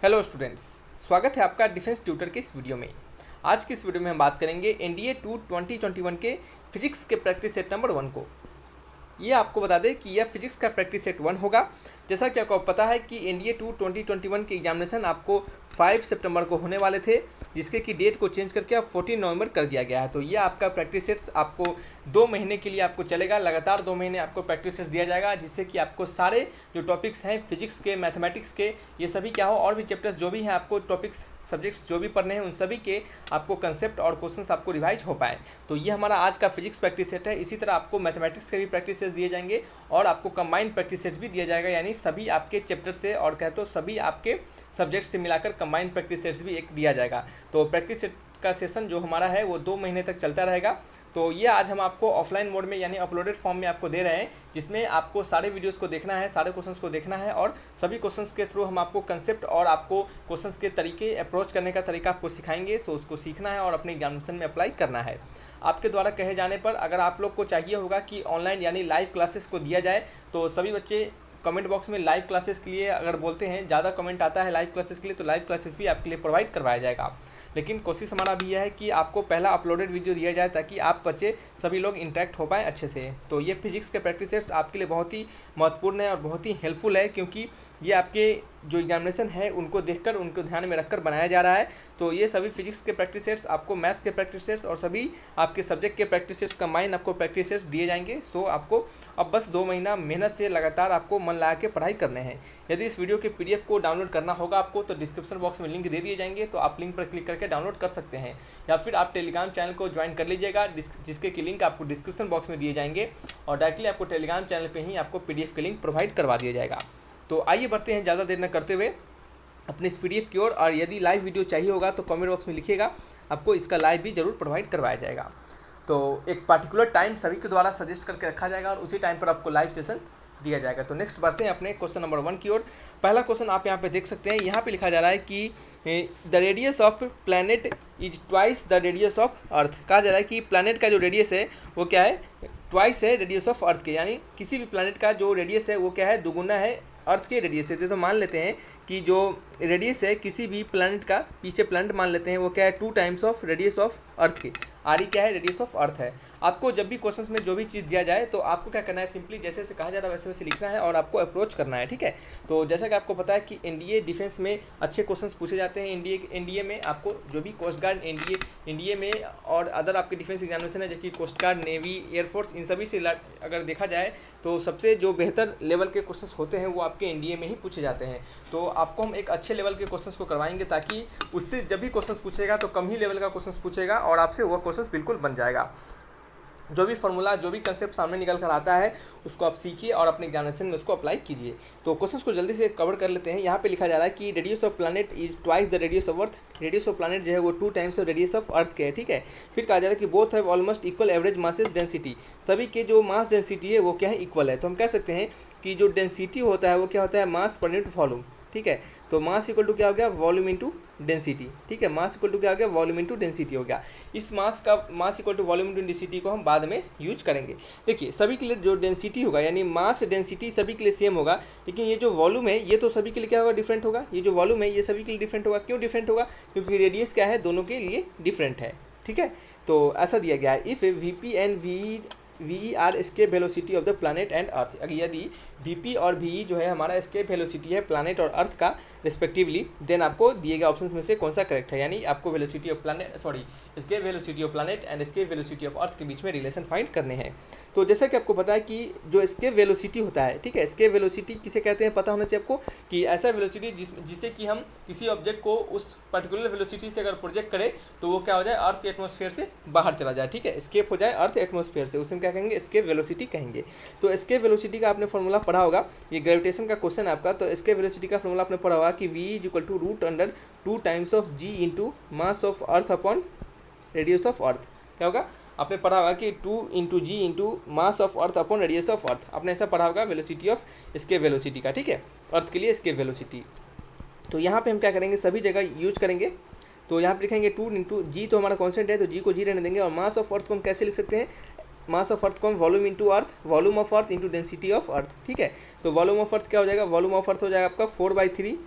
Hello students, स्वागत है आपका डिफेंस ट्यूटर के इस वीडियो में। आज की इस वीडियो में हम बात करेंगे एनडीए 2 2021 के फिजिक्स के प्रैक्टिस सेट नंबर 1 को। ये आपको बता दें कि यह फिजिक्स का प्रैक्टिस सेट 1 होगा। जैसा कि आपको पता है कि एनडीए 2 2021 के एग्जामिनेशन आपको 5 सितंबर को होने वाले थे, जिसके की डेट को चेंज करके अब 14 नवंबर कर दिया गया है। तो ये आपका प्रैक्टिस सेट्स आपको 2 महीने के लिए आपको चलेगा, लगातार 2 महीने आपको प्रैक्टिस सेट्स दिया जाएगा, जिससे कि आपको सारे जो टॉपिक्स हैं फिजिक्स के, मैथमेटिक्स के, ये सभी क्या हो, और भी चैप्टर्स जो भी हैं आपको टॉपिक्स सब्जेक्ट्स जो भी पढ़ने हैं उन सभी के आपको कंसेप्ट और क्वेश्चंस आपको रिवाइज हो पाए। तो ये हमारा आज का फिजिक्स प्रैक्टिस सेट है। इसी तरह आपको मैथमेटिक्स के भी प्रैक्टिस सेट्स दिए जाएंगे और आपको कंबाइंड प्रैक्टिस सेट्स भी दिया जाएगा, यानी सभी आपके चैप्टर से और कहे तो सभी आपके सब्जेक्ट से मिलाकर कंबाइंड प्रैक्टिस सेट्स भी एक दिया जाएगा। तो प्रैक्टिस सेट का सेशन जो हमारा है वो 2 महीने तक चलता रहेगा। तो ये आज हम आपको ऑफलाइन मोड में यानी अपलोडेड फॉर्म में आपको दे रहे हैं, जिसमें आपको सारे वीडियोस को देखना है, सारे क्वेश्चंस को देखना है और सभी क्वेश्चंस के थ्रू हम आपको कंसेप्ट और आपको क्वेश्चंस के तरीके, अप्रोच करने का तरीका आपको सिखाएंगे। सो उसको सीखना है और अपने एग्जामिनेशन में अप्लाई करना है। आपके द्वारा कहे जाने पर अगर आप लोग को चाहिए होगा कि ऑनलाइन यानी लाइव क्लासेस को दिया जाए, तो सभी बच्चे कमेंट बॉक्स में लाइव क्लासेस के लिए अगर बोलते हैं, ज़्यादा कमेंट आता है लाइव क्लासेस के लिए, तो लाइव क्लासेस भी आपके लिए प्रोवाइड करवाया जाएगा। लेकिन कोशिश हमारा भी यह है कि आपको पहला अपलोडेड वीडियो दिया जाए ताकि आप बच्चे सभी लोग इंटरेक्ट हो पाएँ अच्छे से। तो ये फिजिक्स के प्रैक्टिस सेट्स आपके लिए बहुत ही महत्वपूर्ण है और बहुत ही हेल्पफुल है, क्योंकि ये आपके जो एग्जामिनेशन है उनको देखकर, उनको ध्यान में रखकर बनाया जा रहा है। तो ये सभी फिजिक्स के प्रैक्टिस सेट्स आपको, मैथ के प्रैक्टिस सेट्स और सभी आपके सब्जेक्ट के प्रैक्टिस सेट्स कंबाइन आपको प्रैक्टिस सेट्स दिए जाएंगे। सो आपको अब बस 2 महीना मेहनत से लगातार आपको मन लगा के पढ़ाई करने हैं। यदि इस वीडियो के पीडीएफ को डाउनलोड करना होगा आपको, तो डिस्क्रिप्शन बॉक्स में लिंक दे दिए जाएंगे, तो आप लिंक पर क्लिक करके डाउनलोड कर सकते हैं, या फिर आप टेलीग्राम चैनल को ज्वाइन कर लीजिएगा, जिसके की लिंक आपको डिस्क्रिप्शन बॉक्स में दिए जाएंगे और डायरेक्टली आपको टेलीग्राम चैनल पर ही आपको पीडीएफ के लिंक प्रोवाइड करवा दिया जाएगा। तो आइए बढ़ते हैं ज़्यादा देर न करते हुए अपने इस पीडीएफ की ओर। और यदि लाइव वीडियो चाहिए होगा तो कमेंट बॉक्स में लिखिएगा, आपको इसका लाइव भी जरूर प्रोवाइड करवाया जाएगा। तो एक पार्टिकुलर टाइम सभी के द्वारा सजेस्ट करके रखा जाएगा और उसी टाइम पर आपको लाइव सेशन दिया जाएगा। तो नेक्स्ट बढ़ते हैं अपने क्वेश्चन नंबर 1 की ओर। पहला क्वेश्चन आप यहाँ पे देख सकते हैं, यहाँ पे लिखा जा रहा है कि the radius of planet is twice the radius of अर्थ। कहा जा रहा है कि प्लैनेट का जो रेडियस है वो क्या है, ट्वाइस है रेडियस ऑफ अर्थ के, यानी किसी भी प्लैनेट का जो रेडियस है वो क्या है, दुगुना है अर्थ के रेडियस से। तो मान लेते हैं कि जो रेडियस है किसी भी प्लैनेट का, पीछे प्लैनेट मान लेते हैं, वो क्या है 2 टाइम्स ऑफ रेडियस ऑफ अर्थ के। आर क्या है, रेडियस ऑफ अर्थ है। आपको जब भी क्वेश्चंस में जो भी चीज़ दिया जाए तो आपको क्या करना है, सिंपली जैसे से कहा जा रहा है वैसे वैसे लिखना है और आपको अप्रोच करना है, ठीक है। तो जैसा कि आपको पता है कि एनडीए डिफेंस में अच्छे क्वेश्चंस पूछे जाते हैं। एनडीए में आपको जो भी कोस्ट गार्ड, एनडीए में और अदर आपके डिफेंस एग्जामिनेशन है, जैसे कोस्ट गार्ड, नेवी, एयरफोर्स, इन सभी से अगर देखा जाए तो सबसे जो बेहतर लेवल के क्वेश्चंस होते हैं वो आपके एनडीए में ही पूछे जाते हैं। तो आपको हम एक अच्छे लेवल के क्वेश्चंस को करवाएंगे, ताकि उससे जब भी क्वेश्चंस पूछेगा तो कम ही लेवल का क्वेश्चंस पूछेगा और आपसे वो क्वेश्चंस बिल्कुल बन जाएगा। जो भी फॉर्मूला, जो भी कंसेप्ट सामने निकल कर आता है उसको आप सीखिए और अपने एग्जामिनेशन में उसको अप्लाई कीजिए। तो क्वेश्चंस को जल्दी से कवर कर लेते हैं। यहाँ पे लिखा जा रहा है कि radius of planet is twice the radius of earth. Radius of planet जो है वो 2 टाइम्स ऑफ रेडियस ऑफ अर्थ के है, ठीक है। फिर कहा जा रहा है कि both have almost equal average masses density. सभी के जो मास डेंसिटी है वो क्या है, इक्वल है। तो हम कह सकते हैं कि जो डेंसिटी होता है वो क्या होता है, मास पर यूनिट वॉल्यूम, ठीक है। तो मास इक्वल टू क्या हो गया, वॉल्यूम इनटू डेंसिटी, ठीक है। मास इक्वल टू क्या हो गया, वॉल्यूम इनटू डेंसिटी हो गया। इस mass equal to volume into density को हम बाद में यूज करेंगे। देखिए सभी के लिए जो डेंसिटी होगा, यानी मास डेंसिटी सभी के लिए सेम होगा, लेकिन ये जो वॉल्यूम है ये तो सभी के लिए क्या होगा, डिफरेंट होगा। ये जो वॉल्यूम है ये सभी के लिए डिफरेंट होगा। क्यों डिफरेंट होगा, क्योंकि रेडियस क्या है, दोनों के लिए डिफरेंट है, ठीक है। तो ऐसा दिया गया है, if VP and V are escape velocity of the planet and earth. अगर यदि वीपी और वी जो है हमारा एस्केप वेलोसिटी है प्लैनेट और अर्थ का रिस्पेक्टिवली, देन आपको दिए गए ऑप्शन में से कौन सा करेक्ट है, यानी आपको velocity of planet, escape velocity of planet and escape velocity of अर्थ के बीच में रिलेशन फाइंड करने हैं। तो जैसा कि आपको पता है कि जो एस्केप वेलोसिटी होता है, ठीक है, एस्केप वेलोसिटी किसे कहते हैं पता होना चाहिए आपको, कि ऐसा वेलोसिटी जिससे कि हम किसी ऑब्जेक्ट को उस पर्टिकुलर वेलोसिटी से अगर प्रोजेक्ट करें तो वो क्या हो जाए, अर्थ के एटमॉस्फेयर से बाहर चला जाए, ठीक है, एस्केप हो जाए अर्थ एटमॉस्फेयर से, उसे हम क्या कहेंगे, एस्केप वेलोसिटी कहेंगे। तो एस्केप वेलोसिटी का आपने फॉर्मूला पढ़ा होगा, ये ग्रेविटेशन का क्वेश्चन है आपका। तो एस्केप वेलोसिटी का फॉर्मूला आपने पढ़ा होगा कि v is equal to root under 2 times of g into mass of earth upon radius of earth. क्या होगा, आपने पढ़ा होगा कि 2 into ji into mass of earth upon radius of earth. आपने ऐसा पढ़ा होगा वेलोसिटी ऑफ एस्केप वेलोसिटी का, ठीक है, अर्थ के लिए एस्केप वेलोसिटी। तो यहाँ पे हम क्या करेंगे, सभी जगह यूज करेंगे। तो यहाँ पे लिखेंगे 2 इंटू जी, तो हमारा कॉन्स्टेंट है तो जी को जी रहने देंगे, और मास ऑफ अर्थ को हम कैसे लिख सकते हैं, मास ऑफ अर्थ को हम volume into earth, volume of earth into density of earth, ठीक है। तो वॉल्यूम ऑफ अर्थ क्या हो जाएगा, वॉल्यूम ऑफ अर्थ हो जाएगा आपका 4/3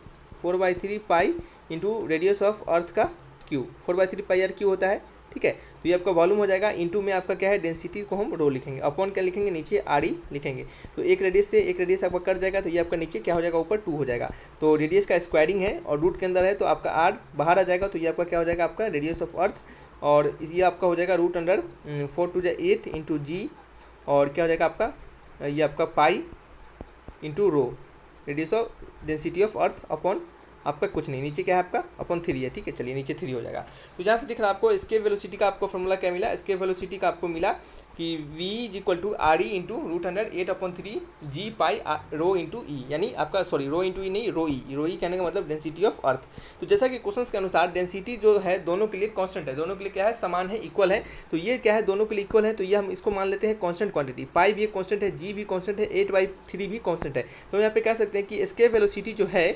4/3 पाई इंटू रेडियस ऑफ अर्थ का क्यू, 4/3 पाई आर क्यू होता है, ठीक है। तो ये आपका वॉल्यूम हो जाएगा, इंटू में आपका क्या है डेंसिटी को हम रो लिखेंगे, अपॉन क्या लिखेंगे नीचे आर ई लिखेंगे। तो एक रेडियस से एक रेडियस आपका कट जाएगा, तो ये आपका नीचे क्या हो जाएगा ऊपर 2 हो जाएगा। तो रेडियस का स्क्वायरिंग है और रूट के अंदर है तो आपका आर बाहर आ जाएगा, तो ये आपका क्या हो जाएगा आपका रेडियस ऑफ अर्थ, और ये आपका हो जाएगा रूट अंडर 4 to 8 इंटू जी, और क्या हो जाएगा आपका ये आपका pi into rho radius of density of earth upon आपका कुछ नहीं, नीचे क्या है आपका अपॉन 3 है, ठीक है। चलिए नीचे 3 हो जाएगा। तो यहाँ से दिख रहा है आपको एस्केप वेलोसिटी का आपको फॉर्मूला क्या मिला, एस्केप वेलोसिटी का आपको मिला कि v = RE into root under 8/3 G pi rho into E, यानी आपका सॉरी रो इंटू ई नहीं रो ई कहने का मतलब डेंसिटी ऑफ अर्थ। तो जैसा कि क्वेश्चन के अनुसार डेंसिटी जो है दोनों के लिए कांस्टेंट है, दोनों के लिए क्या है समान है, इक्वल है। तो ये क्या है दोनों के लिए इक्वल है, तो ये हम इसको मान लेते हैं कांस्टेंट क्वांटिटी, पाई भी एक कांस्टेंट है, जी भी कांस्टेंट है, 8/3 भी कांस्टेंट है। तो यहाँ पे कह सकते हैं कि एस्केप वेलोसिटी जो है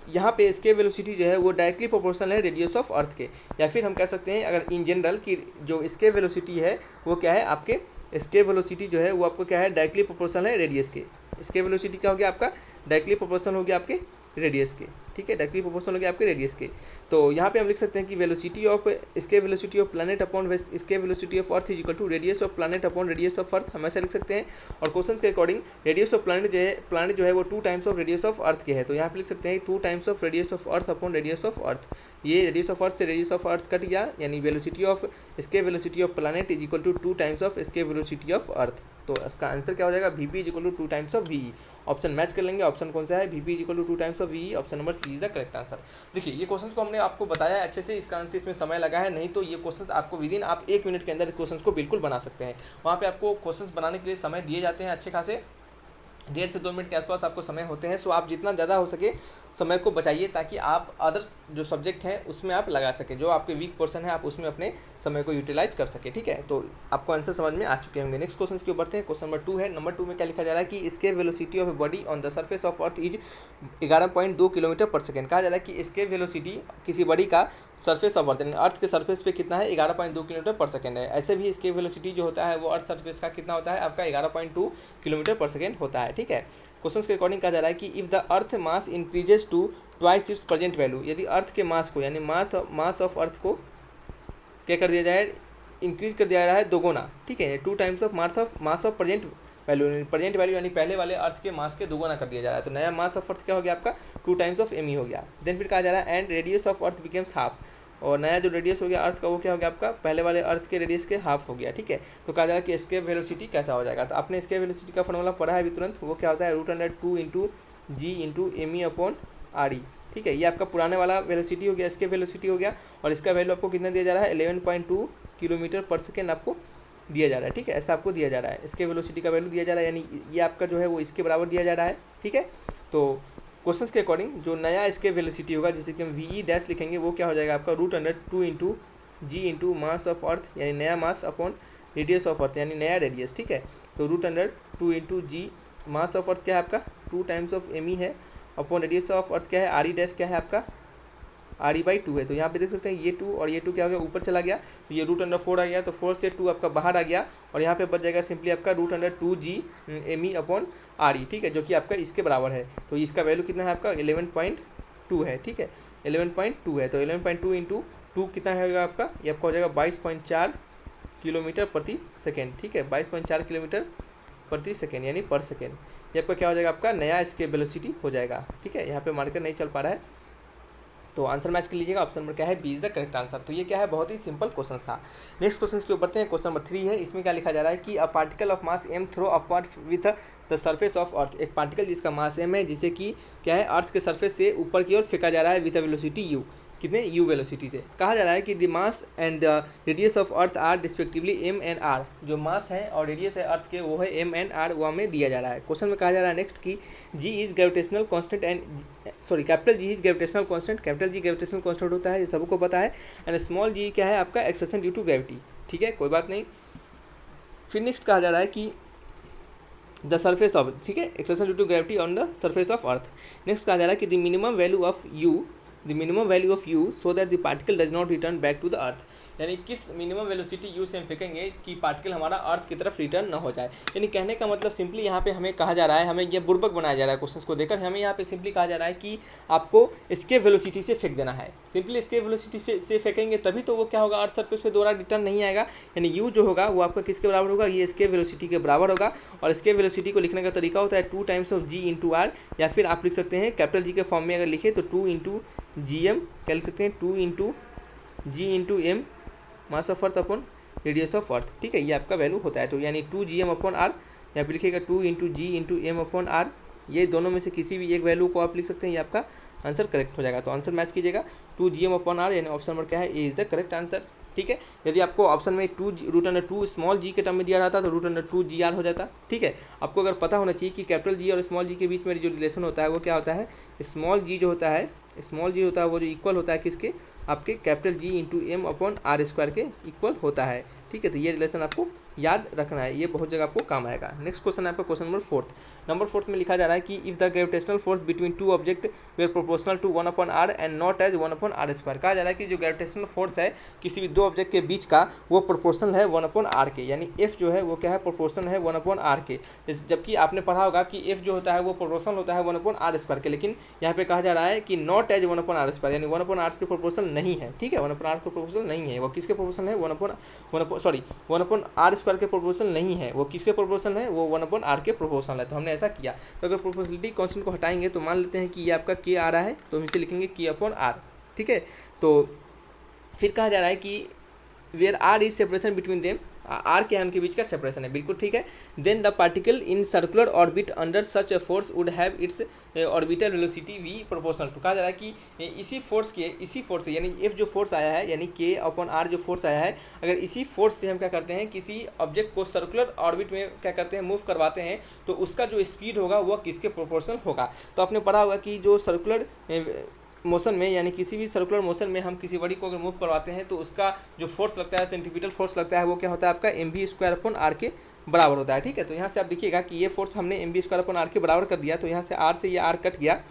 यहाँ पे एस्केप वेलोसिटी जो है वो डायरेक्टली प्रोपोर्शनल है रेडियस ऑफ अर्थ के, या फिर हम कह सकते हैं अगर इन जनरल कि जो एस्केप वेलोसिटी है वो क्या है आपके एस्केप वेलोसिटी जो है वो आपको क्या है डायरेक्टली प्रोपोर्शनल है रेडियस के। एस्केप वेलोसिटी क्या हो गया आपका डायरेक्टली प्रोपोर्शनल हो गया आपके रेडियस के, ठीक है, डायरेक्टली प्रोपोर्शनल हो गया आपके रेडियस के। तो यहाँ पे हम लिख सकते हैं कि velocity of escape velocity of planet upon escape velocity of earth is equal to radius of planet upon radius of earth, हम ऐसा लिख सकते हैं। और क्वेश्चन के अकॉर्डिंग रेडियस ऑफ प्लैनेट जो है वो 2 टाइम्स ऑफ रेडियस ऑफ अर्थ के है, तो यहाँ पे लिख सकते हैं 2 times of radius of earth upon radius of अर्थ। ये रेडियस ऑफ अर्थ से रेडियस ऑफ अर्थ कट गया, यानी velocity of escape velocity of planet is equal to 2 times of escape velocity of earth. तो इसका आंसर क्या हो जाएगा Vp is equal to 2 times of Ve। Option match कर लेंगे, ऑप्शन कौन सा है Vp is equal to 2 times of Ve, option number C is the correct answer. देखिए ये क्वेश्चन को हमने आपको बताया है अच्छे से, इसका आंसर इसमें समय लगा है, नहीं तो ये क्वेश्चन आपको विदिन आप 1 मिनट के अंदर क्वेश्चन को बिल्कुल बना सकते हैं। वहाँ पे आपको क्वेश्चन बनाने के लिए समय दिए जाते हैं अच्छे खासे, 1.5 से 2 मिनट के आसपास आपको समय होते हैं। सो आप जितना ज़्यादा हो सके समय को बचाइए ताकि आप अदर्स जो सब्जेक्ट हैं उसमें आप लगा सकें, जो आपके वीक पोर्शन है आप उसमें अपने समय को यूटिलाइज कर सके, ठीक है। तो आपको आंसर समझ में आ चुके होंगे। नेक्स्ट क्वेश्चन की ओर बढ़ते हैं। क्वेश्चन नंबर 2 है। नंबर 2 में क्या लिखा जा रहा है कि escape velocity of a body on the surface of earth is 11.2 kilometre per second. कहा जा रहा है कि एस्केप वेलोसिटी किसी बॉडी का सरफेस ऑफ अर्थ यानी अर्थ के सरफेस पे कितना है 11.2 किलोमीटर पर सेकेंड है। ऐसे भी एस्केप वेलोसिटी जो होता है वो अर्थ सरफेस का कितना होता है आपका 11.2 किलोमीटर पर सेकेंड होता है, ठीक है। क्वेश्चन के अकॉर्डिंग कहा जा रहा है कि if the earth mass increases to twice its present value, यदि अर्थ के मास को यानी मास ऑफ अर्थ को क्या कर दिया जाए इंक्रीज कर दिया रहा है दोगुना, ठीक है, 2 times of mass of present value यानी पहले वाले अर्थ के मास के दोगुना कर दिया जा रहा है। तो नया मास ऑफ अर्थ क्या हो गया आपका 2 टाइम्स ऑफ एम हो गया। देन फिर कहा जा रहा है and radius of earth becomes half, और नया जो रेडियस हो गया अर्थ का वो क्या हो गया आपका पहले वाले अर्थ के रेडियस के हाफ हो गया, ठीक है। तो कहा जा रहा है कि एस्केप वेलोसिटी कैसा हो जाएगा। तो आपने एस्केप वेलोसिटी का फॉर्मूला पढ़ा है अभी तुरंत, वो क्या होता है √2 इंटू जी into M E upon R E, ठीक है। ये आपका पुराने वाला वेलोसिटी हो गया, एस्केप वेलोसिटी हो गया, और इसका वैल्यू आपको कितना दिया जा रहा है 11.2 किलोमीटर पर सेकेंड आपको दिया जा रहा है, ठीक है। ऐसा आपको दिया जा रहा है, इसके वेलोसिटी का वैल्यू दिया जा रहा है, यानी ये आपका जो है वो इसके बराबर दिया जा रहा है, ठीक है। तो क्वेश्चन के अकॉर्डिंग जो नया इसके वेलोसिटी होगा जिसे कि हम वी डैश लिखेंगे वो क्या हो जाएगा आपका √2 into ji into mass of earth यानी नया mass upon radius of earth यानी नया रेडियस, ठीक है। तो √2 into ji mass of earth क्या है आपका 2 टाइम्स ऑफ एम ई है अपॉन रेडियस ऑफ अर्थ क्या है आर ई डैश क्या है आपका RE/2 है। तो यहाँ पे देख सकते हैं ये 2 और ये 2 क्या हो गया ऊपर चला गया, तो ये √4 आ गया, तो 4 से 2 आपका बाहर आ गया, और यहाँ पे बच जाएगा सिंपली आपका √2 G M E upon R E, ठीक है, जो कि आपका इसके बराबर है। तो इसका वैल्यू कितना है आपका 11.2 है, ठीक है, 11.2 है। तो 11.2 इंटू 2 कितना होगा आपका, ये आपका हो जाएगा 22.4 किलोमीटर प्रति सेकेंड, ठीक है, 22.4 किलोमीटर प्रति सेकेंड यानी पर सेकेंड। ये आपका क्या हो जाएगा आपका नया एस्केप वेलोसिटी हो जाएगा, ठीक है। यहाँ पे मार्कर नहीं चल पा रहा है, तो आंसर मैच कर लीजिएगा। ऑप्शन नंबर क्या है B is the correct answer. तो ये क्या है बहुत ही सिंपल क्वेश्चन था। नेक्स्ट क्वेश्चन के ऊपर बढ़ते हैं। क्वेश्चन नंबर 3 है। इसमें क्या लिखा जा रहा है कि a particle of mass m throw upward with the surface of earth, एक पार्टिकल जिसका मास m है जिसे कि क्या है अर्थ के सरफेस से ऊपर की ओर फेंका जा रहा है विथ अ वेलोसिटी u, कितने u वेलोसिटी से। कहा जा रहा है कि the mass and the radius of earth are respectively m and r, जो मास है और रेडियस है अर्थ के वो है m एंड r, वो हमें दिया जा रहा है। क्वेश्चन में कहा जा रहा है नेक्स्ट कि g is gravitational constant and capital G is gravitational constant, capital G gravitational constant होता है, ये सबको पता है, एंड स्मॉल g क्या है आपका एक्सेशन ड्यू टू ग्रेविटी, ठीक है, कोई बात नहीं। फिर नेक्स्ट कहा जा रहा है कि द सरफेस ऑफ, ठीक है, acceleration due to gravity on the surface of earth. Next कहा जा रहा है कि the minimum value of u the minimum value of u so that the particle does not return back to the earth. यानी किस minimum velocity you से हम फेंकेंगे कि पार्टिकल हमारा अर्थ की तरफ रिटर्न न हो जाए। यानी कहने का मतलब सिंपली यहाँ पे हमें कहा जा रहा है, हमें ये बुर्बक बनाया जा रहा है क्वेश्चन को देखकर, हमें यहाँ पे सिंपली कहा जा रहा है कि आपको एस्केप वेलोसिटी से फेंक देना है। सिंपली एस्केप वेलोसिटी से फेंकेंगे तभी तो वो क्या होगा, अर्थ सरफेस पे दोबारा रिटर्न नहीं आएगा। यानी यू जो होगा वो आपका किसके बराबर होगा, ये एस्केप वेलोसिटी के बराबर होगा। और एस्केप वेलोसिटी को लिखने का तरीका होता है 2 times of G into R, या फिर आप लिख सकते हैं कैपिटल जी के फॉर्म में अगर लिखे तो 2 इंटू जी एम, क्या लिख सकते हैं 2 into ji into M mass of earth upon radius of earth. ठीक है, ये आपका वैल्यू होता है। तो यानी 2 जी एम अपॉन आर, या फिर लिखिएगा 2 इंटू जी इंटू एम अपॉन आर। ये दोनों में से किसी भी एक वैल्यू को आप लिख सकते हैं, ये आपका आंसर करेक्ट हो जाएगा। तो आंसर मैच कीजिएगा 2 जी एम अपॉन आर, यानी ऑप्शन नंबर क्या है, A is the correct answer. ठीक है, यदि आपको ऑप्शन में √2 स्मॉल जी के टर्म में दिया रहता तो √2 जी आर हो जाता। ठीक है, आपको अगर पता होना चाहिए कि कैपिटल जी और स्मॉल जी के बीच में जो रिलेशन होता है वो क्या होता है, स्मॉल जी जो होता है, स्मॉल जी होता है वो जो इक्वल होता है किसके, आपके capital G into M upon R square के इक्वल होता है। ठीक है, तो ये रिलेशन आपको याद रखना है, ये बहुत जगह आपको काम आएगा। नेक्स्ट क्वेश्चन है आपका क्वेश्चन नंबर 4 में लिखा जा रहा है कि if the gravitational force between 2 object were proportional to 1 upon R and not as 1 upon R square. कहा जा रहा है कि जो ग्रेविटेशनल फोर्स है किसी भी 2 ऑब्जेक्ट के बीच का वो प्रोपोर्शनल है 1 अपॉन आर के, यानी एफ जो है वो क्या है, प्रोपोर्शनल है 1 अपॉन आर के। जबकि आपने पढ़ा होगा कि एफ जो होता है वो प्रोपोर्शनल होता है 1 अपॉन आर स्क्वायर के, लेकिन यहाँ पे कहा जा रहा है कि not as 1 upon R square, यानी 1 अपॉन आर के प्रोपोर्शनल नहीं है। ठीक है, 1 अपॉन आर के प्रोपोर्शनल नहीं है, वो किसके प्रोपोर्शनल है, 1 अपॉन आर स्क्वायर के प्रोपोर्शनल नहीं है, वो किसके प्रोपोर्शनल है, वो 1 अपॉन आर के प्रोपोर्शनल है। तो हमने ऐसा किया, तो अगर प्रोपोर्शनलिटी कांस्टेंट को हटाएंगे तो मान लेते हैं कि ये आपका के आ रहा है, तो हम इसे लिखेंगे के अपॉन आर। ठीक है, तो फिर कहा जा रहा है कि where R is separation between them, R क्या है उनके बीच का सेपरेशन है, बिल्कुल ठीक है। Then the particle in circular orbit under such a force would have its orbital velocity V proportional to. कहा जा रहा है कि इसी फोर्स से यानी एफ जो फोर्स आया है, यानी के अपॉन आर जो फोर्स आया है, अगर इसी फोर्स से हम क्या करते हैं, किसी ऑब्जेक्ट को सर्कुलर ऑर्बिट में क्या करते हैं, मूव करवाते हैं, तो उसका जो स्पीड होगा वह किसके प्रोपोर्शनल होगा। तो आपने पढ़ा होगा कि जो सर्कुलर मोशन में, यानी किसी भी सर्कुलर मोशन में हम किसी बॉडी को अगर मूव करवाते हैं तो उसका जो फोर्स लगता है, सेंट्रीपिटल फोर्स लगता है, वो क्या होता है आपका mv² अपॉन आर के बराबर होता है। ठीक है, तो यहाँ से आप देखिएगा कि ये फोर्स हमने mv² अपॉन आर के बराबर कर दिया, तो यहाँ से आर से ये आर कट गया,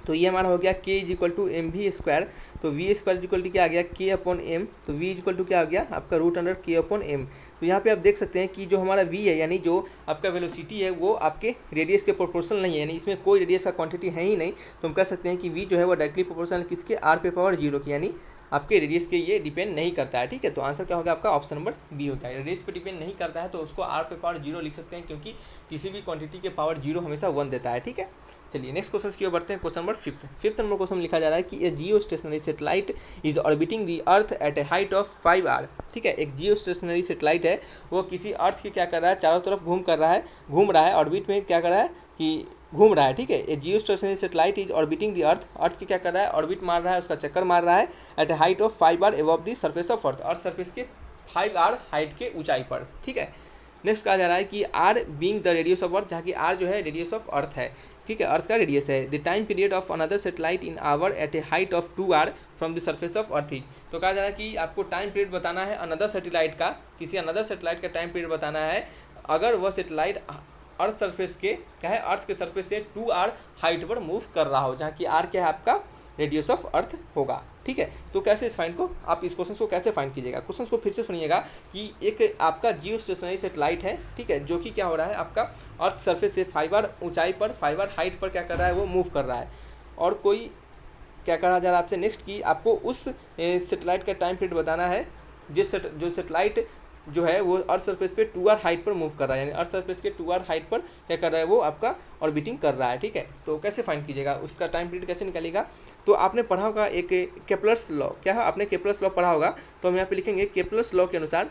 तो ये हमारा हो गया k is equal to mv², तो v square is equal to क्या आ गया, k अपॉन m, तो v इज इक्वल टू क्या आ गया आपका √k अपॉन m। तो यहाँ पे आप देख सकते हैं कि जो हमारा v है, यानी जो आपका वेलोसिटी है वो आपके रेडियस के प्रोपोर्शनल नहीं है, यानी इसमें कोई रेडियस का क्वांटिटी है ही नहीं, तो हम कह सकते हैं कि v जो है वो डायरेक्टली प्रोपोर्शनल किसके, r पे पावर 0 की, यानी आपके रेडियस के ये डिपेंड नहीं करता है। ठीक है, तो आंसर क्या होगा आपका, ऑप्शन नंबर बी होता है। रेडियस पे डिपेंड नहीं करता है तो उसको r पे पावर 0 लिख सकते हैं, क्योंकि किसी भी क्वांटिटी के पावर 0 हमेशा 1 देता है। ठीक है, चलिए नेक्स्ट क्वेश्चन की ओर बढ़ते हैं। क्वेश्चन नंबर 5 नंबर क्वेश्चन लिखा जा रहा है कि a geostationary satellite is orbiting the earth at a height of 5 R. ठीक है, एक जियो स्टेशनरी सेटेलाइट है, वो किसी अर्थ के क्या कर रहा है, चारों तरफ घूम रहा है, ऑर्बिट में क्या कर रहा है कि घूम रहा है। ठीक है, a geostationary satellite is orbiting the earth के क्या कर रहा है, ऑर्बिट मार रहा है, उसका चक्कर मार रहा है at a height of 5 R above the surface of earth surface के 5 आर हाइट के ऊंचाई पर। ठीक है, नेक्स्ट कहा जा रहा है कि R being the radius of earth, जहाँ की आर जो है रेडियस ऑफ अर्थ है। ठीक है, अर्थ का रेडियस है। The time period of another satellite in our at a height of 2 R from the surface of earth is. तो कहा जा रहा है कि आपको टाइम पीरियड बताना है अनदर सेटेलाइट का, किसी अनदर सेटेलाइट का टाइम पीरियड बताना है अगर वह सेटेलाइट अर्थ सरफेस के क्या है, अर्थ के सरफेस से 2 आर हाइट पर मूव कर रहा हो, जहाँ की आर क्या है आपका रेडियस ऑफ अर्थ होगा। ठीक है, तो कैसे इस फाइंड को, आप इस क्वेश्चन को कैसे फाइंड कीजिएगा, क्वेश्चन को फिर से सुनिएगा कि एक आपका जियो स्टेशनरी सेटेलाइट है। ठीक है, जो कि क्या हो रहा है आपका अर्थ सरफेस से 5 आर ऊंचाई पर 5 आर हाइट पर क्या कर रहा है, वो मूव कर रहा है। और कोई क्या कहा जा रहा है आपसे नेक्स्ट की आपको उस सेटेलाइट का टाइम पीरियड बताना है जो सेटेलाइट जो है वो अर्थ सरफेस पे 2 आर हाइट पर मूव कर रहा है, यानी अर्थ सरफेस के 2 आर हाइट पर क्या कर रहा है, वो आपका ऑर्बिटिंग कर रहा है। ठीक है, तो कैसे फाइंड कीजिएगा, उसका टाइम पीरियड कैसे निकालिएगा। तो आपने पढ़ा होगा एक केपलर्स लॉ, क्या है आपने केपलर्स लॉ पढ़ा होगा, तो हम यहाँ पे लिखेंगे केपलर्स लॉ के अनुसार।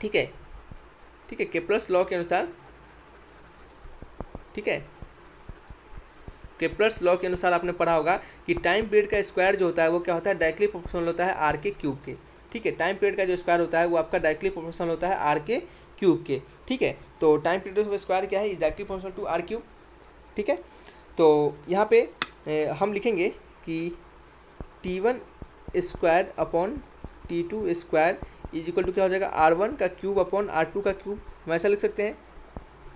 ठीक है, केपलर्स लॉ के अनुसार, ठीक है, केपलर्स लॉ के अनुसार आपने पढ़ा होगा कि टाइम पीरियड का स्क्वायर जो होता है वो क्या होता है, डायरेक्टली प्रोपोर्शनल होता है आर के क्यूब के। ठीक है, टाइम पीरियड का जो स्क्वायर होता है वो आपका डायरेक्टली प्रोपोर्शनल होता है आर के क्यूब के। ठीक है, तो टाइम पीरियड ऑफ स्क्वायर क्या है, is directly proportional to R cube. ठीक है, तो यहाँ पे हम लिखेंगे कि T1 square upon T2 square is equal to क्या हो जाएगा, R1 का क्यूब अपॉन R2 का क्यूब। हम ऐसा लिख सकते हैं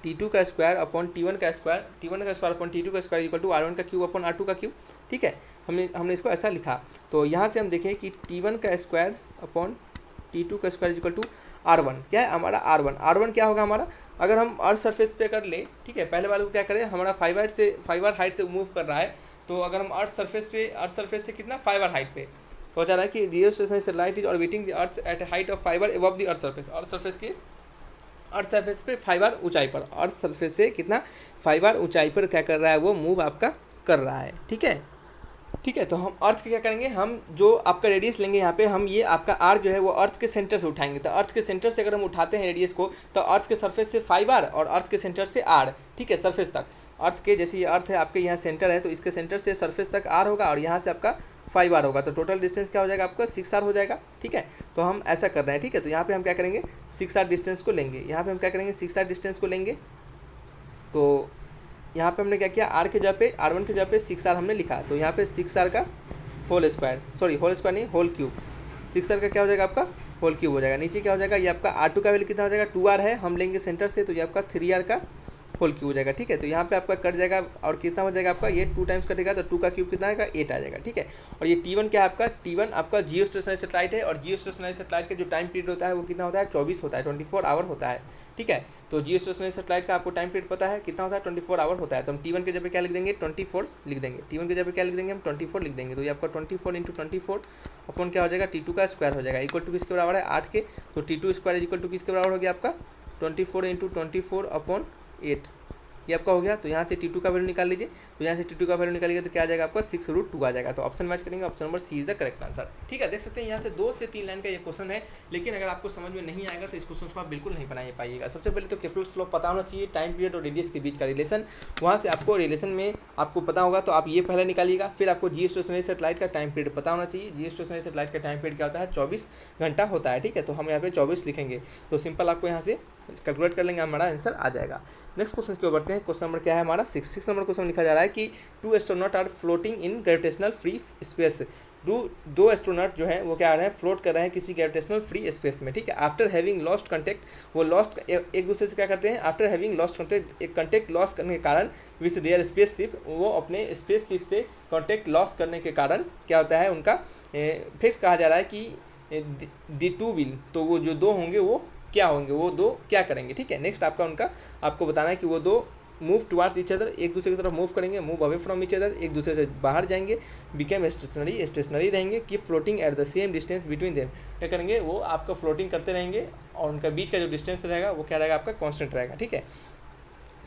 T2 का स्क्वायर अपॉन T1 का स्क्वायर, T1 का स्क्वायर अपॉन T2 का स्क्वायर इक्वल टू R1 का क्यूब अपॉन R2 का क्यूब। ठीक है, हमने इसको ऐसा लिखा। तो यहाँ से हम देखें कि T1 का स्क्वायर अपॉन T2 का स्क्वायर इक्वल टू R1, क्या है हमारा R1 क्या होगा हमारा, अगर हम अर्थ सरफेस पे कर ले, ठीक है, पहले वाले को क्या करें, हमारा 5r हाइट से मूव कर रहा है, तो अगर हम अर्थ सरफेस से कितना 5r हाइट पे, तो हो जा रहा है कि geostationary satellite is orbiting the earth at height of 5r above the earth surface पे 5r ऊंचाई पर, अर्थ सरफेस से कितना 5r ऊंचाई पर क्या कर रहा है, वो मूव आपका कर रहा है। ठीक है, तो हम अर्थ के क्या करेंगे, हम जो आपका रेडियस लेंगे यहाँ पे, हम ये आपका आर जो है वो अर्थ के सेंटर से उठाएंगे। तो अर्थ के सेंटर से अगर हम उठाते हैं रेडियस को, तो अर्थ के सरफेस से 5r और अर्थ के सेंटर से r, ठीक है, सरफेस तक, अर्थ के जैसे ये अर्थ है आपके यहाँ सेंटर है, तो इसके सेंटर से सरफेस तक r होगा और यहाँ से आपका 5r होगा, तो टोटल डिस्टेंस क्या हो जाएगा आपका 6r हो जाएगा। ठीक है, तो हम ऐसा कर रहे हैं। ठीक है, तो यहाँ पे हम क्या करेंगे 6r डिस्टेंस को लेंगे, यहाँ पे हम क्या करेंगे 6r डिस्टेंस को लेंगे। तो यहाँ पे हमने क्या किया, r के जगह पे R1 के जगह पे 6r हमने लिखा, तो यहाँ पे 6r का होल स्क्वायर नहीं होल क्यूब, 6r का क्या हो जाएगा आपका होल क्यूब हो जाएगा। नीचे क्या हो जाएगा, ये आपका R2 का वैल्यू कितना हो जाएगा 2r है, हम लेंगे सेंटर से, तो ये आपका 3r का होल क्यूब हो जाएगा। ठीक है, तो यहाँ पे आपका कट जाएगा और कितना हो जाएगा आपका, ये 2 टाइम्स कटेगा, तो 2 का क्यूब कितना आएगा 8 आ जाएगा। ठीक है, और ये T1 क्या है आपका, T1 आपका जियोस्टेशनरी सैटेलाइट है, और जियोस्टेशनरी सैटेलाइट का जो टाइम पीरियड होता है वो कितना होता है 24 होता है, 24 आवर होता है। ठीक है, तो जियोस्टेशनरी सैटेलाइट का आपको टाइम पीरियड पता है कितना होता है 24 आवर होता है, तो हम T1 के जगह पे क्या लिख देंगे 24 लिख देंगे, T1 के जगह पे क्या लिख देंगे हम 24 लिख देंगे। तो ये आपका 24 इंटू 24 अपॉन क्या हो जाएगा T2 का स्क्वायर हो जाएगा, इक्वल टू किसके बराबर है 8 के, तो T2 स्क्वायर इक्वल टू किसके बराबर हो गया आपका 24 इंटू 24 अपॉन 8, ये आपका हो गया। तो यहाँ से T2 का वैल्यू निकाल लीजिए, तो यहाँ से T2 का वैल्यू निकालिएगा तो क्या आ जाएगा आपका 6√2 आ जाएगा। तो ऑप्शन मैच करेंगे, option number C is the correct answer. ठीक है, देख सकते हैं यहाँ से 2 से 3 लाइन का ये क्वेश्चन है, लेकिन अगर आपको समझ में नहीं आएगा तो इस क्वेश्चन को आप बिल्कुल नहीं बना पाइएगा। सबसे पहले तो केपलर्स लॉ पता होना चाहिए, टाइम पीरियड और रेडियस के बीच का रिलेशन, वहाँ से आपको रिलेशन में आपको पता होगा, तो आप ये पहले निकालिएगा। फिर आपको जियोस्टेशनरी सैटेलाइट का टाइम पीरियड पता होना चाहिए, जियोस्टेशनरी सैटेलाइट का टाइम पीरियड क्या होता है 24 घंटा होता है। ठीक है, तो हम यहाँ पे 24 लिखेंगे, तो सिंपल आपको यहाँ से कैलकुलेट कर लेंगे, हमारा आंसर आ जाएगा। नेक्स्ट क्वेश्चन की ओर बढ़ते हैं। क्वेश्चन नंबर क्या है हमारा 6 नंबर क्वेश्चन लिखा जा रहा है कि 2 astronaut are floating in gravitational free space. दो एस्ट्रोनॉट जो है वो क्या आ रहे हैं, फ्लोट कर रहे हैं किसी ग्रेविटेशनल फ्री स्पेस में। ठीक है, आफ्टर हैविंग लॉस्ट कॉन्टेक्ट, वो लॉस्ट एक दूसरे से क्या करते हैं, after having lost contact loss करने के कारण विथ देयर स्पेस शिप, वो अपने स्पेस शिप से कॉन्टेक्ट लॉस करने के कारण क्या होता है उनका, फिर कहा जा रहा है कि द टू विल, तो वो जो दो होंगे वो क्या होंगे, वो दो क्या करेंगे। ठीक है, नेक्स्ट आपको बताना है कि वो दो मूव टुवार्ड्स ईच अदर, एक दूसरे की तरफ मूव करेंगे, move away from each other, एक दूसरे से बाहर जाएंगे, बिकेम स्टेशनरी रहेंगे, keep floating at the same distance between them, क्या करेंगे वो आपका फ्लोटिंग करते रहेंगे और उनका बीच का जो डिस्टेंस रहेगा वो क्या रहेगा आपका कांस्टेंट रहेगा। ठीक है,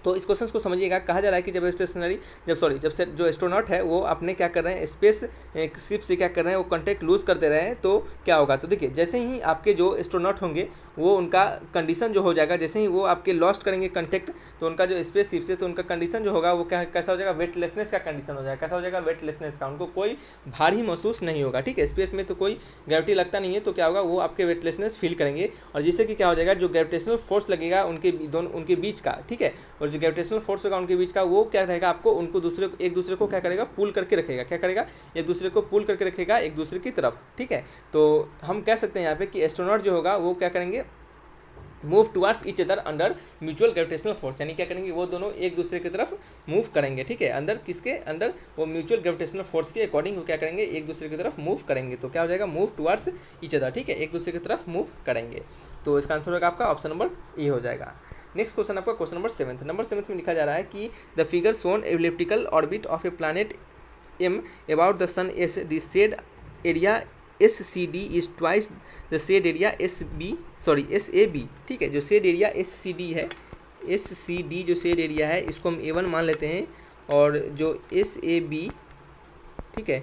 तो इस क्वेश्चन को समझिएगा। कहा जा रहा है कि जब से जो एस्ट्रोनॉट है वो अपने क्या कर रहे हैं स्पेस शिप से क्या कर रहे हैं, वो कॉन्टेक्ट लूज़ करते रहे हैं, तो क्या होगा, तो देखिए जैसे ही आपके जो एस्ट्रोनॉट होंगे वो उनका कंडीशन जो हो जाएगा, जैसे ही वो आपके लॉस्ट करेंगे कॉन्टेक्ट, तो उनका जो स्पेस शिप से, तो उनका कंडीशन जो होगा वो कैसा हो जाएगा, वेटलेसनेस का कंडीशन हो जाएगा। कैसा हो जाएगा, वेटलेसनेस का, उनको कोई भारी महसूस नहीं होगा। ठीक है, स्पेस में तो कोई ग्रेविटी लगता नहीं है, तो क्या होगा वो आपके वेटलेसनेस फील करेंगे, और जिससे कि क्या हो जाएगा जो ग्रेविटेशनल फोर्स लगेगा उनके बीच का, ठीक है, और जो ग्रेविटेशनल फोर्स होगा उनके बीच का, वो क्या रहेगा आपको एक दूसरे को क्या करेगा, पुल करके रखेगा, क्या करेगा एक दूसरे को पुल करके रखेगा एक दूसरे की तरफ। ठीक है, तो हम कह सकते हैं यहाँ पे कि एस्ट्रोनॉट जो होगा वो क्या करेंगे, move towards each other under mutual gravitational force, यानी क्या करेंगे वो दोनों एक दूसरे की तरफ मूव करेंगे। ठीक है, अंदर किसके अंदर, वो म्यूचुअल ग्रेविटेशनल फोर्स के अकॉर्डिंग वो क्या करेंगे एक दूसरे की तरफ मूव करेंगे, तो क्या हो जाएगा मूव टुवार्ड्स ईच अदर। ठीक है, एक दूसरे की तरफ मूव करेंगे, तो इसका आंसर होगा आपका ऑप्शन नंबर ए हो जाएगा। नेक्स्ट क्वेश्चन आपका क्वेश्चन नंबर 7 में लिखा जा रहा है कि the figure shown elliptical orbit of a planet M about the sun S the shade area SCD is twice the shade area SAB। ठीक है, जो शेड एरिया SCD है, SCD जो शेड एरिया है इसको हम A1 मान लेते हैं, और जो SAB, ठीक है,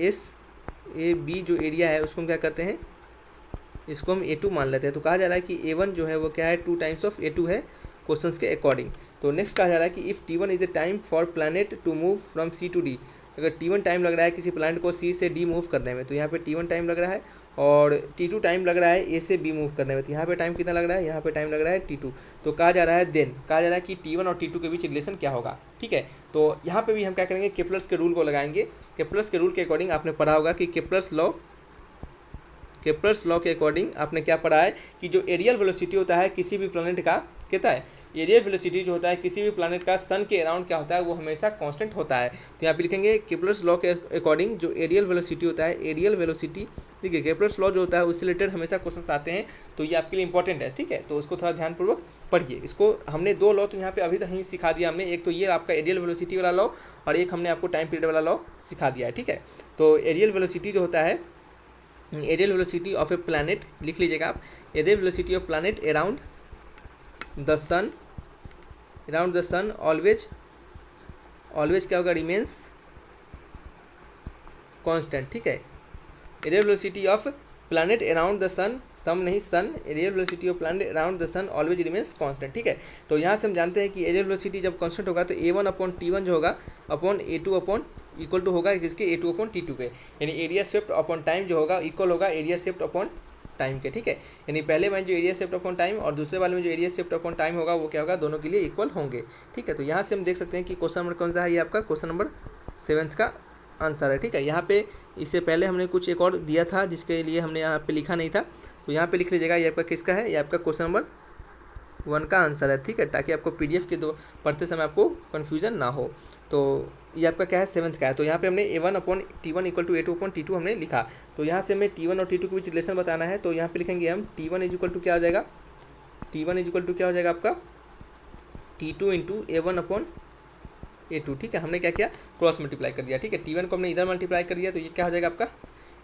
SAB जो एरिया है उसको हम क्या करते हैं, इसको हम A2 मान लेते हैं। तो कहा जा रहा है कि A1 जो है वो क्या है 2 टाइम्स ऑफ A2 है क्वेश्चंस के अकॉर्डिंग। तो नेक्स्ट कहा जा रहा है कि if T1 is the time for planet to move from C to D, अगर T1 टाइम लग रहा है किसी प्लैनेट को C से D मूव करने में, तो यहाँ पे T1 टाइम लग रहा है, और T2 टाइम लग रहा है A से B मूव करने में, तो यहाँ पे टाइम कितना लग रहा है, यहाँ पे टाइम लग रहा है T2। तो कहा जा रहा है कि T1 और T2 के बीच रिलेशन क्या होगा। ठीक है, तो यहाँ पे भी हम क्या करेंगे केपलर्स के रूल को लगाएंगे। केपलर्स के रूल के अकॉर्डिंग आपने पढ़ा होगा कि केपलर्स लॉ केप्लर्स लॉ के अकॉर्डिंग आपने क्या पढ़ा है कि जो एरियल वेलोसिटी होता है किसी भी प्लैनेट का, कहता है एरियल वेलोसिटी जो होता है किसी भी प्लैनेट का सन के अराउंड क्या होता है, वो हमेशा कांस्टेंट होता है। तो यहाँ पे लिखेंगे केप्लर्स लॉ के अकॉर्डिंग जो एरियल वेलोसिटी होता है, एरियल वेलोसिटी, ठीक है, केप्लर्स लॉ जो होता है उससे रिलेटेड हमेशा क्वेश्चन आते हैं, तो ये आपके लिए इंपॉर्टेंट है, ठीक है। तो उसको थोड़ा ध्यानपूर्वक पढ़िए। इसको हमने 2 लॉ तो यहाँ पे अभी तक ही सिखा दिया हमने, एक तो ये आपका एरियल वेलोसिटी वाला लॉ और एक हमने आपको टाइम पीरियड वाला लॉ सिखा दिया है, ठीक है। तो एरियल वेलोसिटी जो होता है, areal velocity of a planet लिख लीजिएगा आप, areal velocity of planet around the sun, around the sun always क्या होगा, रिमेन्स कांस्टेंट, ठीक है। Areal velocity of planet around the sun, sum नहीं sun, areal velocity of planet around the sun always remains constant, ठीक है। तो यहाँ से हम जानते हैं कि एरियल वेलोसिटी जब कांस्टेंट होगा तो A1/T1 जो होगा अपॉन A2 इक्वल टू होगा किसके, A2/T2 के, यानी एरिया शिफ्ट अपॉन टाइम जो होगा इक्वल होगा एरिया शिफ्ट अपॉन टाइम के, ठीक है। यानी पहले में जो एरिया शिफ्ट अपॉन टाइम और दूसरे वाले में जो एरिया शिफ्ट अपॉन टाइम होगा वो क्या होगा, दोनों के लिए इक्वल होंगे, ठीक है। तो यहाँ से हम देख सकते हैं कि क्वेश्चन नंबर कौन सा है, ये आपका क्वेश्चन नंबर 7 का आंसर है, ठीक है। यहाँ पे इससे पहले हमने कुछ एक और दिया था जिसके लिए हमने यहाँ पे लिखा नहीं था, तो यहाँ पे लिख लीजिएगा ये आपका किसका है, ये आपका क्वेश्चन नंबर 1 का आंसर है, ठीक है, ताकि आपको PDF के दो पढ़ते समय आपको कन्फ्यूजन ना हो। तो ये आपका क्या है, 7th का है। तो यहाँ पे हमने A1/T1 इक्वल टू A2/T2 हमने लिखा। तो यहाँ से हमें T1 और T2 के बीच रिलेशन बताना है, तो यहाँ पे लिखेंगे हम T1 इज इक्वल टू क्या हो जाएगा, T1 इज इक्वल टू क्या हो जाएगा आपका T2 इंटू A1/A2, ठीक है। हमने क्या किया, क्रॉस मल्टीप्लाई कर दिया, ठीक है। T1 को हमने इधर मल्टीप्लाई कर दिया, तो ये क्या हो जाएगा आपका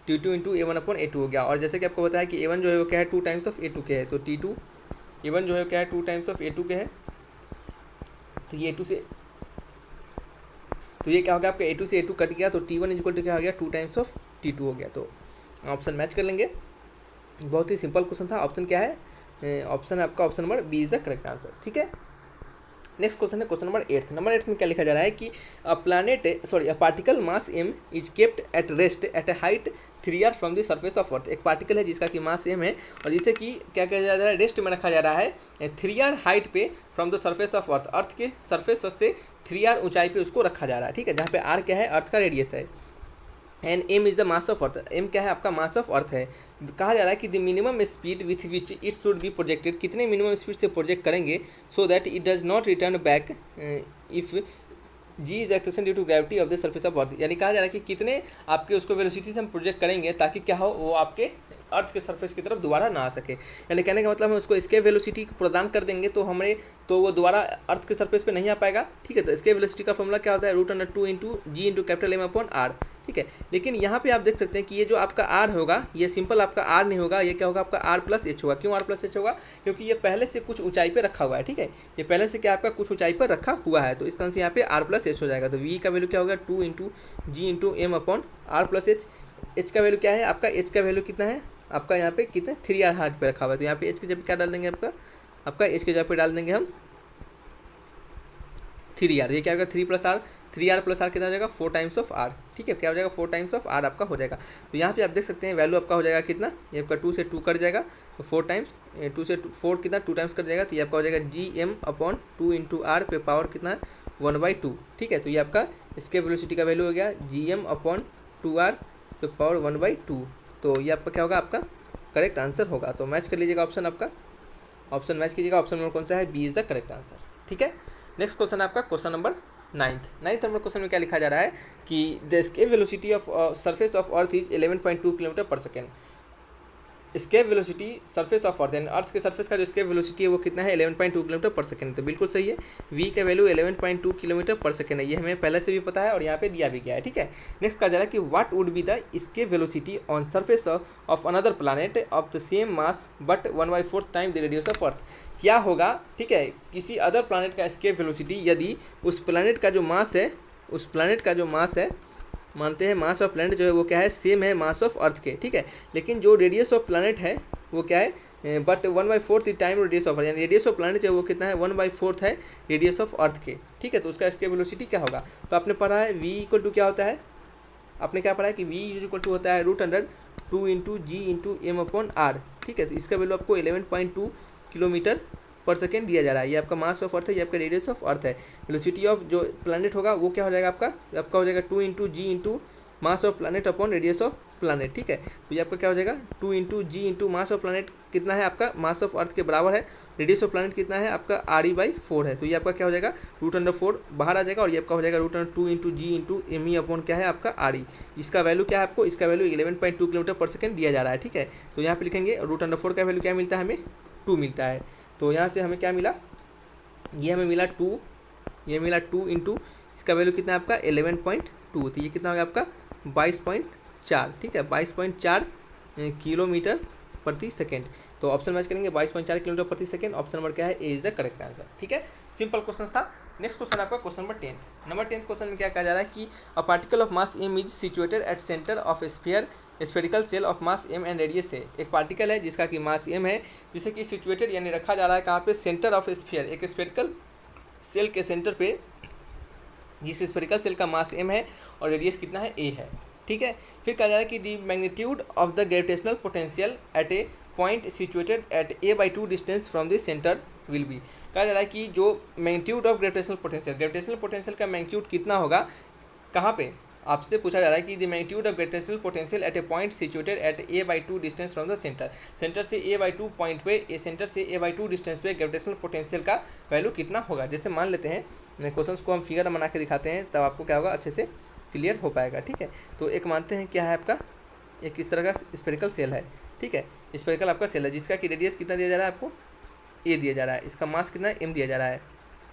T2 इंटू A1/A2 हो गया। और जैसे कि आपको बताया कि A1 जो है वो क्या है 2 टाइम्स ऑफ A2 के है, तो T2 A1 जो है क्या है 2 टाइम्स ऑफ A2 के है, तो ये A2 से, तो ये क्या हो गया आपका A2 से A2 कट गया, तो T1 इक्वल टू क्या हो गया 2 टाइम्स ऑफ T2 हो गया। तो ऑप्शन मैच कर लेंगे, बहुत ही सिंपल क्वेश्चन था। ऑप्शन क्या है, ऑप्शन आपका option number B is the correct answer, ठीक है। नेक्स्ट क्वेश्चन है क्वेश्चन नंबर 8। नंबर 8 में क्या लिखा जा रहा है कि a particle mass m is kept at rest at a height 3r from the surface of earth. एक पार्टिकल है जिसका कि मास m है और जिसे कि क्या किया जा रहा है, रेस्ट में रखा जा रहा है 3r हाइट पे from the surface of earth, earth के सरफेस से 3r ऊंचाई पे उसको रखा जा रहा है, ठीक है। जहाँ पे r क्या है, अर्थ का रेडियस है, and m is the mass of earth, m क्या है आपका मास ऑफ अर्थ है। कहा जा रहा है कि the minimum speed with which it should be projected, कितने मिनिमम स्पीड से प्रोजेक्ट करेंगे so that it does not return back if g is acceleration due to gravity of the surface of earth. यानी कहा जा रहा है कि कितने आपके उसको वेलोसिटी से हम प्रोजेक्ट करेंगे ताकि क्या हो, वो आपके अर्थ के सरफेस की तरफ दोबारा ना आ सके। यानी कहने का मतलब हम उसको एस्केप वेलोसिटी प्रदान कर देंगे तो वो दोबारा अर्थ के सरफेस पे नहीं आ पाएगा, ठीक है। तो एस्केप वेलोसिटी का फॉर्मूला क्या होता है, √2 इंटू जी इंटू कैपिटल M/R, ठीक है। लेकिन यहाँ पे आप देख सकते हैं कि ये जो आपका R होगा ये सिंपल आपका R नहीं होगा, ये क्या होगा आपका R+H होगा। क्यों R+H होगा, क्योंकि ये पहले से कुछ ऊंचाई पे रखा हुआ है, ठीक है। ये पहले से क्या आपका कुछ ऊंचाई पर रखा हुआ है, तो इस तरह से यहाँ पे R+H हो जाएगा। तो V का वैल्यू क्या होगा 2 इंटू जी इंटू M/R+H। H का वैल्यू क्या है आपका, H का वैल्यू कितना है आपका, यहाँ पे कितने 3r हार्ट पे रखा हुआ है। तो यहाँ पे H की जगह क्या डाल देंगे आपका H की जगह पे डाल देंगे हम 3r। ये क्या होगा 3r+R कितना हो जाएगा 4 टाइम्स ऑफ r, ठीक है। क्या हो जाएगा 4 टाइम्स ऑफ r आपका हो जाएगा। तो यहाँ पे आप देख सकते हैं वैल्यू आपका हो जाएगा कितना, ये आपका 2 से 2 कट जाएगा, तो 4 टाइम्स 2 से 4 कितना 2 टाइम्स कट जाएगा, तो ये आपका हो जाएगा Gm/2 इंटू r पे पावर कितना है 1/2, ठीक है। तो ये आपका इसके वेलोसिटी का वैल्यू हो गया Gm/2r पे पावर 1/2। तो ये आपका क्या होगा, आपका करेक्ट आंसर होगा। तो मैच कर लीजिएगा ऑप्शन, आपका ऑप्शन मैच कीजिएगा, ऑप्शन नंबर कौन सा है, B is the correct answer, ठीक है। नेक्स्ट क्वेश्चन है आपका question number 9th number question में क्या लिखा जा रहा है कि the escape velocity of surface of earth is 11.2 kilometre per second. Escape velocity surface of earth यानी अर्थ के सरफेस का जो स्केप वेलोसिटी है वो कितना है 11.2 किलोमीटर पर सेकेंड। तो बिल्कुल सही है, वी का वैल्यू 11.2 किलोमीटर पर सेकेंड है, ये हमें पहले से भी पता है और यहाँ पे दिया भी गया है, ठीक है। नेक्स्ट कहा जा रहा है कि what would be the escape velocity on surface of another planet of the same mass but 1/4 time the radius of earth. क्या होगा, ठीक है, किसी अदर प्लानट का स्केप वेलोसिटी यदि उस प्लानट का जो मास है, मानते हैं मास ऑफ प्लैनेट जो है वो क्या है सेम है मास ऑफ अर्थ के, ठीक है। लेकिन जो रेडियस ऑफ प्लैनेट है वो क्या है but 1/4 time radius of earth, यानी रेडियस ऑफ प्लैनेट जो है वो कितना है 1/4 है रेडियस ऑफ अर्थ के, ठीक है। तो उसका स्केप वेलोसिटी क्या होगा, तो आपने पढ़ा है v इक्वल टू क्या होता है, आपने क्या पढ़ा है कि v इक्वल टू होता है √2 इंटू जी इंटू M/R, ठीक है। तो इसका वैल्यू आपको 11.2 किलोमीटर पर सेकेंड दिया जा रहा है। ये आपका मास ऑफ अर्थ है, ये आपका रेडियस ऑफ अर्थ है। वेलोसिटी ऑफ जो प्लैनेट होगा वो क्या हो जाएगा आपका हो जाएगा 2 into ji into mass of planet upon radius of planet, ठीक है। तो ये आपका क्या हो जाएगा 2 into ji into mass of planet कितना है आपका, मास ऑफ अर्थ के बराबर है, रेडियस ऑफ प्लानट कितना है आपका RE/4 है। तो ये आपका क्या हो जाएगा √4 बाहर आ जाएगा और ये आपका हो जाएगा √2 इंटू जी इंटू ME अपॉन क्या है आपका RE। इसका वैल्यू क्या है आपको, इसका वैल्यू 11.2 किलोमीटर पर सेकंड दिया जा रहा है, ठीक है। तो यहाँ पे लिखेंगे √4 का वैल्यू क्या मिलता है, हमें 2 मिलता है। तो यहाँ से हमें क्या मिला, ये हमें मिला 2, ये मिला 2 इंटू इसका वैल्यू कितना है आपका 11.2, तो ये कितना हो गया आपका 22.4, ठीक है, 22.4 किलोमीटर प्रति सेकेंड। तो ऑप्शन मैच करेंगे 22.4 किलोमीटर प्रति सेकेंड, ऑप्शन नंबर क्या है, ए इज द करेक्ट आंसर, ठीक है। सिंपल क्वेश्चन था। नेक्स्ट क्वेश्चन आपका क्वेश्चन नंबर 10 क्वेश्चन में क्या कहा जा रहा है कि a particle of mass m is situated at centre of spherical shell of mass m and radius है। एक पार्टिकल है जिसका कि मास m है, जिसे कि सिचुएटेड यानी रखा जा रहा है कहाँ पे, सेंटर ऑफ स्फीयर, एक स्फेरिकल सेल के सेंटर पे, जिस स्फेरिकल सेल का मास m है और रेडियस कितना है a है, ठीक है। फिर कहा जा रहा है कि the magnitude of the gravitational potential at A point situated at a/2 distance from the centre will be. कहा जा रहा है कि जो मैग्नीट्यूड ऑफ ग्रेविटेशनल पोटेंशियल का मैग्नीट्यूड कितना होगा, कहाँ पे आपसे पूछा जा रहा है कि the magnitude of gravitational potential at A point situated at a/2 distance from the centre से a/2 पॉइंट पे, सेंटर से a/2 डिस्टेंस पे ग्रेविटेशनल पोटेंशियल का वैल्यू कितना होगा। जैसे मान लेते हैं क्वेश्चन को हम फिगर बना के दिखाते हैं, तब आपको क्या होगा अच्छे से क्लियर हो पाएगा, ठीक है। तो एक मानते हैं क्या है आपका, एक इस तरह का स्फेरिकल सेल है, ठीक है, स्फेरिकल आपका सेल है जिसका कि रेडियस कितना दिया जा रहा है आपको, a दिया जा रहा है, इसका मास कितना m दिया जा रहा है,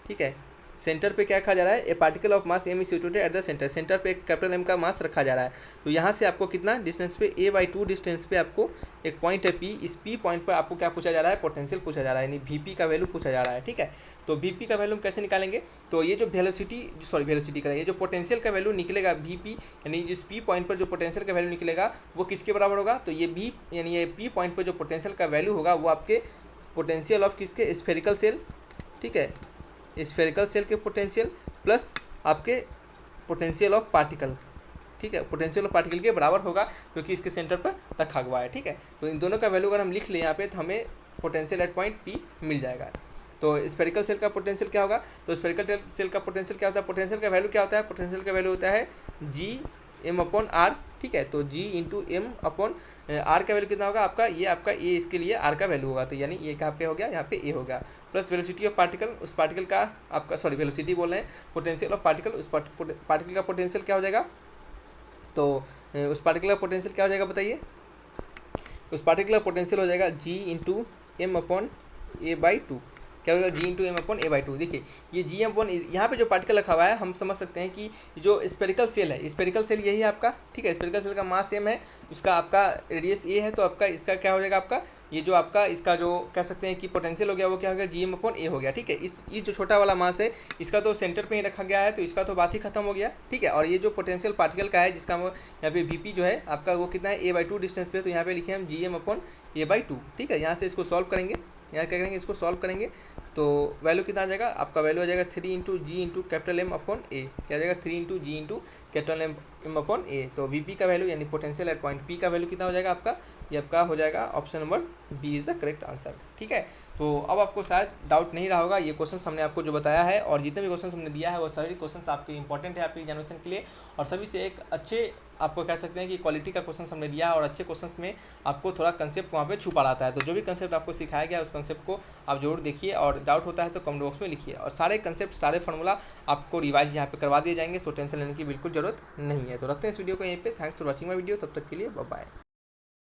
ठीक है। सेंटर पे क्या रखा जा रहा है, ए particle of mass m is situated at the centre पे एक कैपिटल M का मास रखा जा रहा है। तो यहाँ से आपको कितना डिस्टेंस पे, a/2 डिस्टेंस पे आपको एक पॉइंट है P, इस P पॉइंट पर आपको क्या पूछा जा रहा है, पोटेंशियल पूछा जा रहा है, यानी Vp का वैल्यू पूछा जा रहा है, ठीक है। तो Vp का वैल्यू हम कैसे निकालेंगे, तो ये जो वेलोसिटी का ये जो पोटेंशियल का वैल्यू निकलेगा Vp, यानी जिस P पॉइंट पर जो पोटेंशियल का वैल्यू निकलेगा वो किसके बराबर होगा, तो ये V यानी ये P पॉइंट पर जो पोटेंशियल का वैल्यू होगा वो आपके पोटेंशियल ऑफ किसके, स्फेरिकल सेल, ठीक है, स्फेरिकल सेल के पोटेंशियल प्लस आपके पोटेंशियल ऑफ पार्टिकल, ठीक है, पोटेंशियल ऑफ पार्टिकल के बराबर होगा क्योंकि इसके सेंटर पर रखा हुआ है, ठीक है। तो इन दोनों का वैल्यू अगर हम लिख लें यहाँ पे तो हमें पोटेंशियल एट पॉइंट P मिल जाएगा। तो स्फेरिकल सेल का पोटेंशियल क्या होगा, तो स्फेरिकल सेल का पोटेंशियल क्या होता है, पोटेंशियल का वैल्यू क्या होता है, पोटेंशियल का वैल्यू होता है G/m/r, ठीक है। तो G/m/r का वैल्यू कितना होगा आपका, ये आपका a इसके लिए r का वैल्यू होगा, तो यानी ये कहाँ पे हो गया, यहाँ पे a हो गया, प्लस वेलोसिटी ऑफ पार्टिकल, उस पार्टिकल का आपका वेलोसिटी बोल रहे हैं, पोटेंशियल ऑफ पार्टिकल, उस पार्टिकल का पोटेंशियल क्या हो जाएगा, तो उस पार्टिकल का पोटेंशियल क्या हो जाएगा बताइए, उस पार्टिकल का पोटेंशियल हो जाएगा G/m/a/2, क्या होगा G/m/a/2। देखिए ये G/m, यहाँ पे जो पार्टिकल रखा हुआ है हम समझ सकते हैं कि जो स्फेरिकल सेल है, स्फेरिकल सेल यही है आपका, ठीक है। स्फेरिकल सेल का मास m है, उसका आपका रेडियस a है, तो आपका इसका क्या हो जाएगा आपका, ये जो आपका इसका जो कह सकते हैं कि पोटेंशियल हो गया वो क्या हो गया G/m/a हो गया, ठीक है। ये जो छोटा वाला मास है इसका तो सेंटर पे ही रखा गया है, तो इसका तो बात ही खत्म हो गया, ठीक है। और ये जो पोटेंशियल पार्टिकल का है जिसका यहाँ पे Vp जो है आपका वो कितना है, a/2 डिस्टेंस पे, तो यहाँ पे लिखे हम G/m/a/2, ठीक है। यहाँ से इसको सॉल्व करेंगे, यहाँ क्या करेंगे, इसको सॉल्व करेंगे तो वैल्यू कितना आ जाएगा आपका, वैल्यू आ जाएगा 3 into ji into capital M upon a, क्या आ जाएगा 3 into ji into capital M upon a. तो Vp का वैल्यू यानी पोटेंशियल एट पॉइंट P का वैल्यू कितना हो जाएगा आपका, ये आपका हो जाएगा option number B is the correct answer, ठीक है। तो अब आपको शायद डाउट नहीं रहा होगा, ये क्वेश्चन हमने आपको जो बताया है और जितने भी क्वेश्चन हमने दिया है वो सभी क्वेश्चन आपके इंपॉर्टेंट है आपके एग्जामिनेशन के लिए, और सभी से एक अच्छे आपको कह सकते हैं कि क्वालिटी का क्वेश्चन हमने दिया है, और अच्छे क्वेश्चन में आपको थोड़ा कंसेप्ट वहाँ पे छुपा रहता है। तो जो भी कंसेप्ट आपको सिखाया गया उस कंसेप्ट को आप जरूर देखिए, और डाउट होता है तो कमेंट बॉक्स में लिखिए, और सारे कंसेप्ट सारे फार्मूला आपको रिवाइज यहाँ पे करवा दिए जाएंगे, सो टेंशन लेने की बिल्कुल जरूरत नहीं है। तो रखते हैं इस वीडियो को यहीं पे, thanks for watching my video, तब तक के लिए बाय बाय।